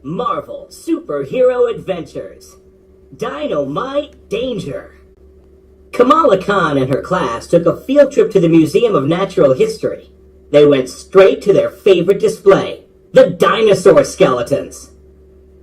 Marvel Superhero Adventures. Dino-Mite Danger. Kamala Khan and her class took a field trip to the Museum of Natural History. They went straight to their favorite display, the dinosaur skeletons.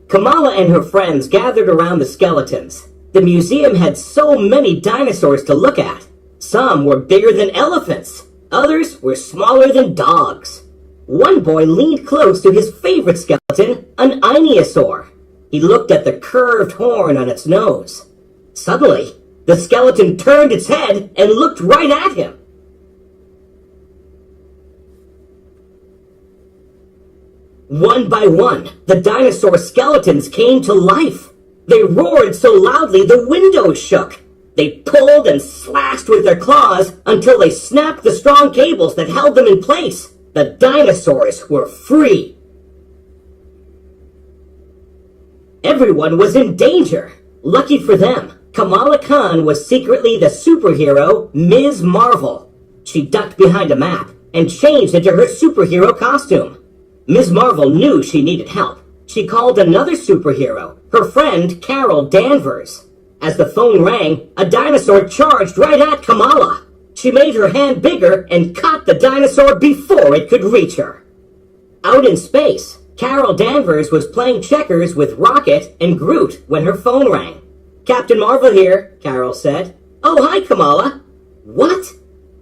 Kamala and her friends gathered around the skeletons. The museum had so many dinosaurs to look at. Some were bigger than elephants. Others were smaller than dogs. One boy leaned close to his favorite skeleton, an inosaur. He looked at the curved horn on its nose. Suddenly, the skeleton turned its head and looked right at him. One by one, the dinosaur skeletons came to life. They roared so loudly the windows shook. They pulled and slashed with their claws until they snapped the strong cables that held them in place. The dinosaurs were free. Everyone was in danger. Lucky for them, Kamala Khan was secretly the superhero Ms. Marvel. She ducked behind a map and changed into her superhero costume. Ms. Marvel knew she needed help. She called another superhero, her friend Carol Danvers. As the phone rang, a dinosaur charged right at Kamala. She made her hand bigger and caught the dinosaur before it could reach her. Out in space, Carol Danvers was playing checkers with Rocket and Groot when her phone rang. "Captain Marvel here," Carol said. "Oh, hi, Kamala." "What?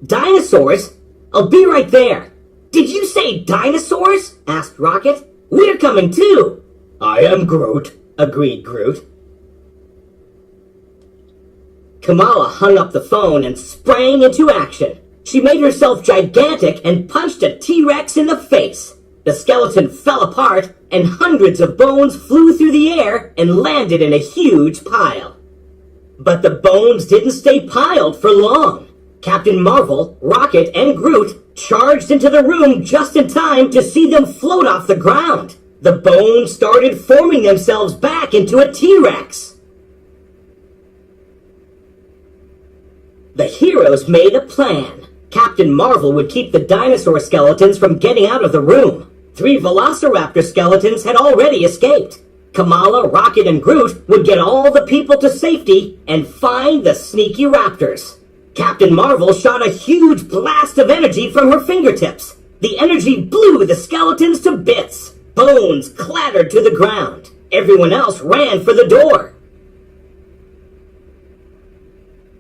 Dinosaurs? I'll be right there." "Did you say dinosaurs?" asked Rocket. "We're coming too." "I am Groot," agreed Groot. Kamala hung up the phone and sprang into action. She made herself gigantic and punched a T-Rex in the face. The skeleton fell apart and hundreds of bones flew through the air and landed in a huge pile. But the bones didn't stay piled for long. Captain Marvel, Rocket, and Groot charged into the room just in time to see them float off the ground. The bones started forming themselves back into a T-Rex. The heroes made a plan. Captain Marvel would keep the dinosaur skeletons from getting out of the room. 3 velociraptor skeletons had already escaped. Kamala, Rocket, and Groot would get all the people to safety and find the sneaky raptors. Captain Marvel shot a huge blast of energy from her fingertips. The energy blew the skeletons to bits. Bones clattered to the ground. Everyone else ran for the door.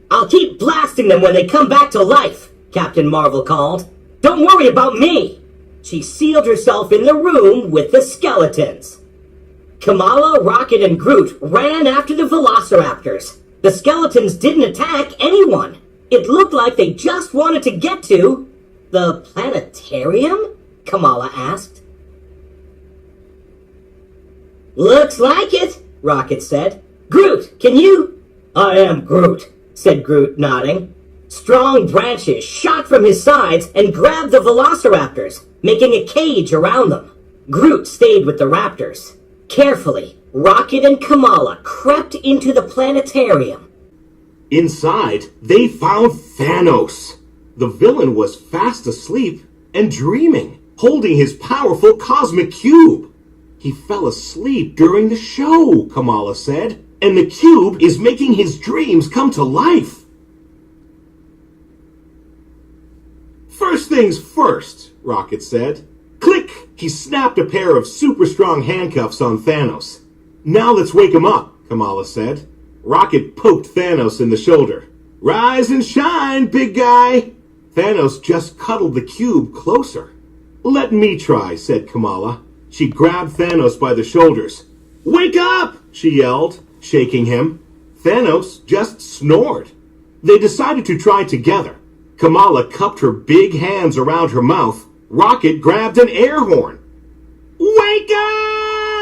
"I'll keep blasting them when they come back to life," Captain Marvel called. "Don't worry about me." She sealed herself in the room with the skeletons. Kamala, Rocket, and Groot ran after the velociraptors. The skeletons didn't attack anyone. It looked like they just wanted to get to the planetarium? Kamala asked. "Looks like it," Rocket said. "Groot, can you?" "I am Groot," said Groot, nodding. Strong branches shot from his sides and grabbed the velociraptors, making a cage around them. Groot stayed with the raptors. Carefully, Rocket and Kamala crept into the planetarium. Inside, they found Thanos. The villain was fast asleep and dreaming, holding his powerful cosmic cube. "He fell asleep during the show," Kamala said, "and the cube is making his dreams come to life." "First things first," Rocket said. Click! He snapped a pair of super strong handcuffs on Thanos. "Now let's wake him up," Kamala said. Rocket poked Thanos in the shoulder. "Rise and shine, big guy!" Thanos just cuddled the cube closer. "Let me try," said Kamala. She grabbed Thanos by the shoulders. "Wake up!" she yelled, shaking him. Thanos just snored. They decided to try together. Kamala cupped her big hands around her mouth. Rocket grabbed an air horn. "Wake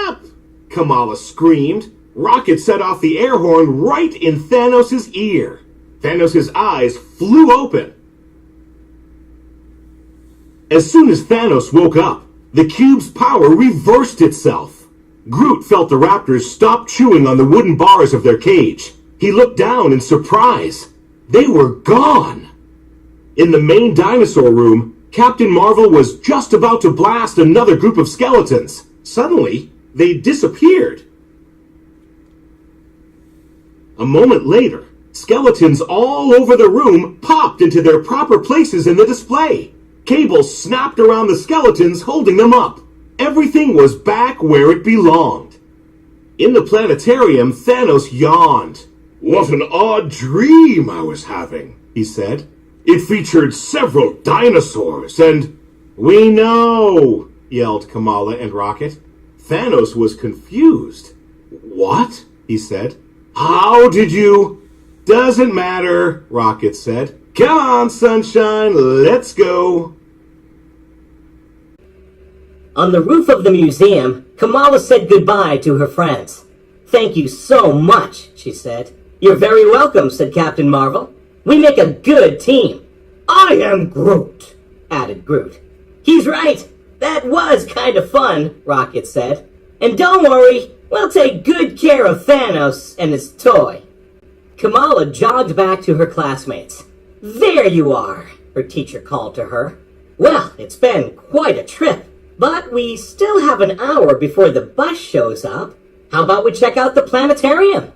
up!" Kamala screamed. Rocket set off the air horn right in Thanos' ear. Thanos' eyes flew open. As soon as Thanos woke up, the cube's power reversed itself. Groot felt the raptors stop chewing on the wooden bars of their cage. He looked down in surprise. They were gone. In the main dinosaur room, Captain Marvel was just about to blast another group of skeletons. Suddenly, they disappeared. A moment later, skeletons all over the room popped into their proper places in the display. Cables snapped around the skeletons, holding them up. Everything was back where it belonged. In the planetarium, Thanos yawned. "What an odd dream I was having," he said. "It featured several dinosaurs and—" "We know," yelled Kamala and Rocket. Thanos was confused. "What?" he said. "How did you—" "Doesn't matter," Rocket said. "Come on, Sunshine, let's go." On the roof of the museum, Kamala said goodbye to her friends. "Thank you so much," she said. "You're very welcome," said Captain Marvel. "We make a good team." "I am Groot," added Groot. "He's right. That was kind of fun," Rocket said. "And don't worry, we'll take good care of Thanos and his toy." Kamala jogged back to her classmates. "There you are," her teacher called to her. "Well, it's been quite a trip, but we still have an hour before the bus shows up. How about we check out the planetarium?"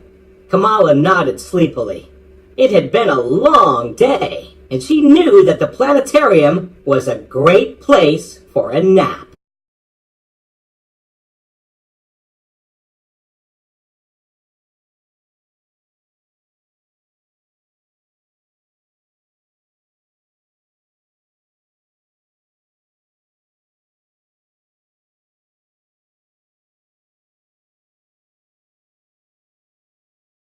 Kamala nodded sleepily. It had been a long day, and she knew that the planetarium was a great place for a nap.